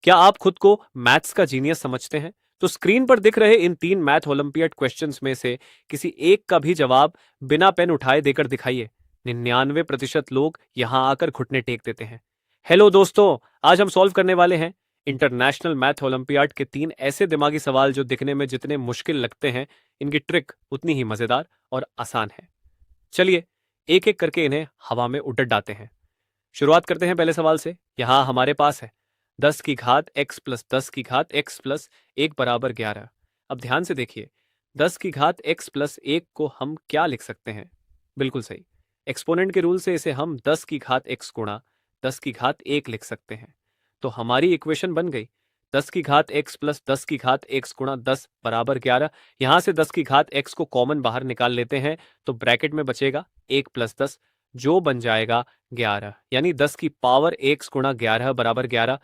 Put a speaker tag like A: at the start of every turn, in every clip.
A: क्या आप खुद को मैथ्स का जीनियस समझते हैं? तो स्क्रीन पर दिख रहे इन 3 मैथ ओलंपियाड क्वेश्चंस में से किसी एक का भी जवाब बिना पेन उठाए देकर दिखाइए। 99% लोग यहां आकर घुटने टेक देते हैं। हेलो दोस्तों, आज हम सॉल्व करने वाले हैं इंटरनेशनल मैथ ओलंपियाड के 3 ऐसे दिमागी सवाल जो दिखने में जितने मुश्किल लगते हैं, इनकी ट्रिक उतनी ही मजेदार और आसान है। चलिए एक एक करके इन्हें हवा में उड़ट डालते हैं। शुरुआत करते हैं पहले सवाल से। यहां हमारे पास है 10 की घात x प्लस 10 की घात x प्लस 1 बराबर 11। अब ध्यान से देखिए, 10 की घात x प्लस 1 को हम क्या लिख सकते हैं? बिल्कुल सही, एक्सपोनेंट के रूल से इसे हम 10 की घात x गुणा 10 की घात 1 लिख सकते हैं। तो हमारी इक्वेशन बन गई 10 की घात x प्लस 10 की घात x गुणा 10 बराबर 11। यहां से 10 की घात x को कॉमन बाहर निकाल लेते हैं तो ब्रैकेट में बचेगा 1 प्लस 10, जो बन जाएगा 11, यानी 10 की पावर x गुणा 11 बराबर 11।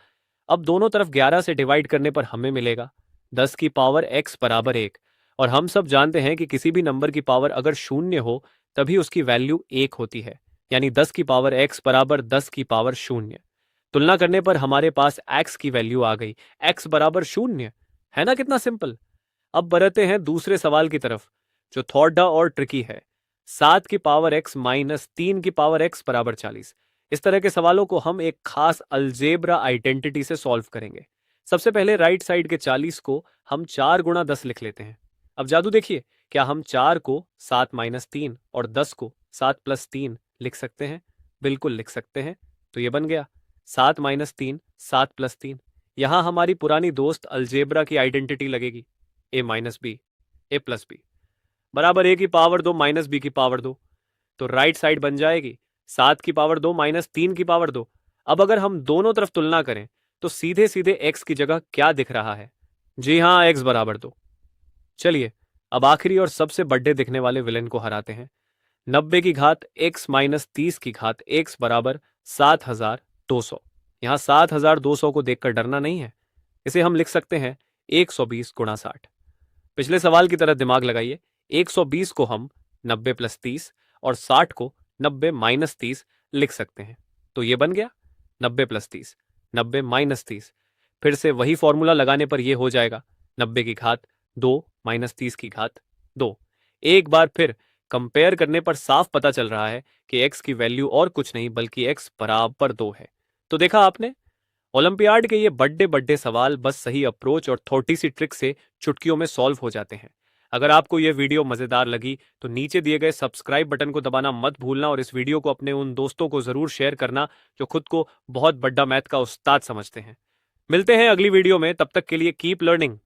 A: अब दोनों तरफ 11 से डिवाइड करने पर हमें मिलेगा 10 की पावर x बराबर 1। और हम सब जानते हैं कि किसी भी नंबर की पावर अगर शून्य हो तभी उसकी वैल्यू 1 होती है, यानी 10 की पावर x बराबर 10 की पावर शून्य। तुलना करने पर हमारे पास x की वैल्यू आ गई, x बराबर शून्य। है ना कितना सिंपल। अब बढ़ते हैं दूसरे सवाल की तरफ, जो थोड़ा और ट्रिकी है। 7 की पावर x माइनस 3 की पावर x बराबर 40। इस तरह के सवालों को हम एक खास अलजेब्रा आइडेंटिटी से सॉल्व करेंगे। सबसे पहले राइट साइड के 40 को हम 4 गुणा 10 लिख लेते हैं। अब जादू देखिए, क्या हम 4 को 7 माइनस 3 और 10 को 7 प्लस 3 लिख सकते हैं? बिल्कुल लिख सकते हैं। तो ये बन गया 7 माइनस 3 7 प्लस 3। यहां हमारी पुरानी दोस्त अलजेब्रा की आइडेंटिटी लगेगी, ए माइनस बी ए प्लस बी बराबर ए की पावर 2 माइनस बी की पावर 2। तो राइट साइड बन जाएगी 7 की पावर 2 माइनस 3 की पावर 2। अब अगर हम दोनों तरफ तुलना करें तो सीधे सीधे x की जगह क्या दिख रहा है? जी हाँ, x बराबर 2। चलिए अब आखिरी और सबसे बड़े दिखने वाले विलेन को हराते हैं। 90 की घात x माइनस 30 की घात x बराबर 7200। यहाँ 7200 को देखकर डरना नहीं है, इसे हम लिख सकते हैं 120 गुणा 60। पिछले सवाल की तरह दिमाग लगाइए, 120 को हम 90 प्लस 30 और 60 को 90 माइनस 30 लिख सकते हैं। तो ये बन गया 90 प्लस 30 90 माइनस 30। फिर से वही फॉर्मूला लगाने पर यह हो जाएगा 90 की घात 2 माइनस 30 की घात 2। एक बार फिर कंपेयर करने पर साफ पता चल रहा है कि x की वैल्यू और कुछ नहीं बल्कि x बराबर 2 है। तो देखा आपने, ओलंपियाड के ये बड़े बड़े सवाल बस सही अप्रोच और थोड़ी सी ट्रिक से चुटकियों में सॉल्व हो जाते हैं। अगर आपको ये वीडियो मजेदार लगी तो नीचे दिए गए सब्सक्राइब बटन को दबाना मत भूलना और इस वीडियो को अपने उन दोस्तों को जरूर शेयर करना जो खुद को बहुत बड़ा मैथ का उस्ताद समझते हैं। मिलते हैं अगली वीडियो में, तब तक के लिए कीप लर्निंग।